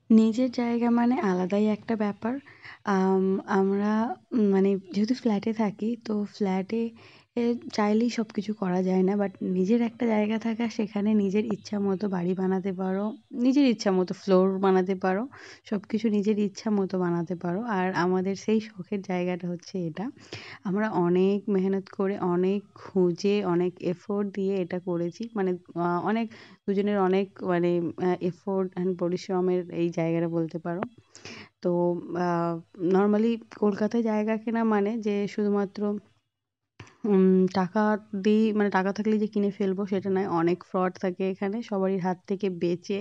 নিজের জায়গা মানে আলাদাই একটা ব্যাপার। আম আমরা মানে যেহেতু ফ্ল্যাটে থাকি, তো ফ্ল্যাটে চাইলেই সবকিছু করা যায় না। বাট নিজের একটা জায়গা থাকা, সেখানে নিজের ইচ্ছা মতো বাড়ি বানাতে পারো, নিজের ইচ্ছা মতো ফ্লোর বানাতে পারো, সবকিছু নিজের ইচ্ছা মতো বানাতে পারো। আর আমাদের সেই শখের জায়গাটা হচ্ছে এটা। আমরা অনেক মেহনত করে, অনেক খুঁজে, অনেক এফোর্ট দিয়ে এটা করেছি। মানে অনেক দুজনের অনেক মানে এফোর্ট অ্যান্ড পরিশ্রমের এই জায়গাটা বলতে পারো। তো নরমালি কলকাতায় জায়গা কেনা মানে যে শুধুমাত্র উম টাকা দিই, মানে টাকা থাকলেই যে কিনে ফেলবো সেটা নয়। অনেক ফ্রড থাকে এখানে। সবারই হাত থেকে বেঁচে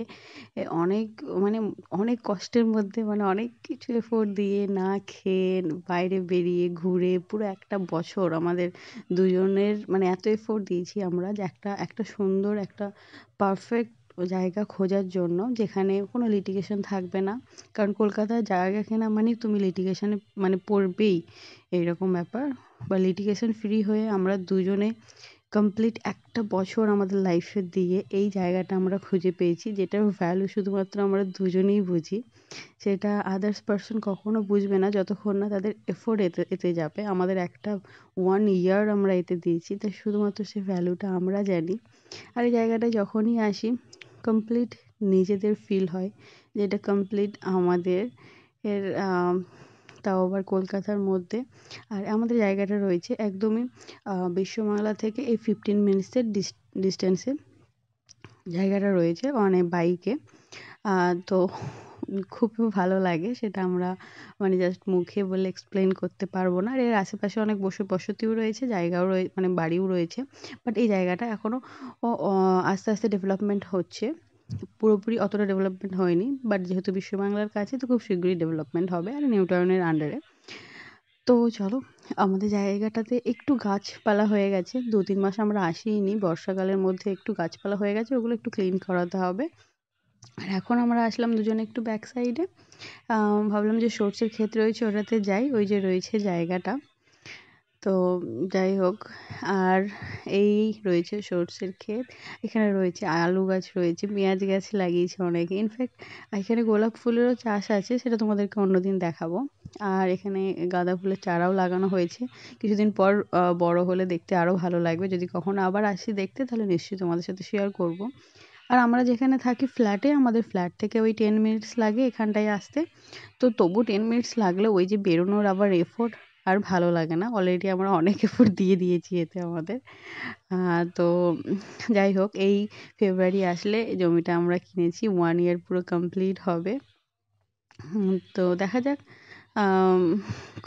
অনেক মানে অনেক কষ্টের মধ্যে, মানে অনেক কিছু এফোর্ট দিয়ে না খেয়ে বাইরে বেরিয়ে ঘুরে পুরো একটা বছর আমাদের দুজনের মানে এত এফোর্ট দিয়েছি আমরা যে একটা সুন্দর একটা পারফেক্ট জায়গা খোঁজার জন্য, যেখানে কোনো লিটিগেশন থাকবে না। কারণ কলকাতায় জায়গা কেনা মানেই তুমি লিটিগেশনে মানে পড়বেই, এইরকম ব্যাপার। বা লিটিগেশন ফ্রি হয়ে আমরা দুজনে কমপ্লিট একটা বছর আমাদের লাইফে দিয়ে এই জায়গাটা আমরা খুঁজে পেয়েছি, যেটার ভ্যালু শুধুমাত্র আমরা দুজনেই বুঝি। সেটা আদার্স পারসন কখনো বুঝবে না যতক্ষণ না তাদের এফোর্ট এতে এতে যাবে। আমাদের একটা 1 ইয়ার আমরা এতে দিয়েছি, তাই শুধুমাত্র সে ভ্যালুটা আমরা জানি। আর এই জায়গাটায় যখনই আসি কমপ্লিট নিজেদের ফিল হয় যে এটা কমপ্লিট আমাদের। এর তাও আবার কলকাতার মধ্যে। আর আমাদের জায়গাটা রয়েছে একদমই বিশ্ববাংলা থেকে এই 15 মিনিটসের ডিস্টেন্সে জায়গাটা রয়েছে, মানে বাইকে। তো খুব ভালো লাগে সেটা। আমরা মানে জাস্ট মুখে বলে এক্সপ্লেন করতে পারবো না। আর এর আশেপাশে অনেক বসতিও রয়েছে, জায়গাও মানে বাড়িও রয়েছে। বাট এই জায়গাটা এখনও আস্তে আস্তে ডেভেলপমেন্ট হচ্ছে। পুরোপুরি অতটা ডেভেলপমেন্ট হয়নি, বাট যেহেতু বিশ্ববাংলার কাছে, তো খুব শীঘ্রই ডেভেলপমেন্ট হবে আর নিউ টাউনের আন্ডারে। তো চলো, আমাদের জায়গাটাতে একটু গাছপালা হয়ে গেছে। 2-3 মাস আমরা আসিনি, বর্ষাকালের মধ্যে একটু গাছপালা হয়ে গেছে, ওগুলো একটু ক্লিন করাতে হবে। আর এখন আমরা আসলাম দুজনে একটু ব্যাক সাইডে। ভাবলাম যে সর্ষের ক্ষেত রয়েছে, ওটাতে যাই, ওই যে রয়েছে জায়গাটা। তো যাই হোক, আর এই রয়েছে সর্ষের ক্ষেত। এখানে রয়েছে আলু গাছ, রয়েছে পেঁয়াজ গাছ লাগিয়েছে অনেকে। ইনফ্যাক্ট এখানে গোলাপ ফুলেরও চাষ আছে, সেটা তোমাদেরকে অন্যদিন দেখাবো। আর এখানে গাঁদা ফুলের চারাও লাগানো হয়েছে। কিছুদিন পর বড় হলে দেখতে আরও ভালো লাগবে। যদি কখনো আবার আসি দেখতে, তাহলে নিশ্চয়ই তোমাদের সাথে শেয়ার করব। আর আমরা যেখানে থাকি ফ্ল্যাটে, আমাদের ফ্ল্যাট থেকে ওই 10 মিনিটস লাগে এখানটায় আসতে। তো তবু 10 মিনিটস লাগলেও ওই যে বেরোনোর আবার এফোর্ট আর ভালো লাগে না। অলরেডি আমরা অনেক এফোর্ট দিয়ে দিয়েছি এতে আমাদের। তো যাই হোক, এই ফেব্রুয়ারি আসলে জমিটা আমরা কিনেছি, 1 ইয়ার পুরো কমপ্লিট হবে। তো দেখা যাক আম,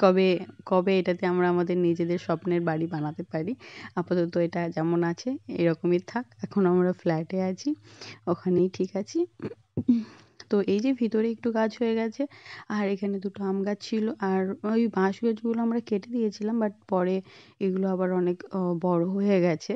কবে কবে এটাতে আমরা আমাদের নিজেদের স্বপ্নের বাড়ি বানাতে পারি। আপাতত এটা যেমন আছে এরকমই থাক। এখন আমরা ফ্ল্যাটে আছি, ওখানেই ঠিক আছি। তো এই যে ভিতরে একটু গাছ হয়ে গেছে, আর এখানে দুটো আম গাছ ছিল, আর ওই বাঁশ গাছগুলো আমরা কেটে দিয়েছিলাম, বাট পরে এগুলো আবার অনেক বড় হয়ে গেছে।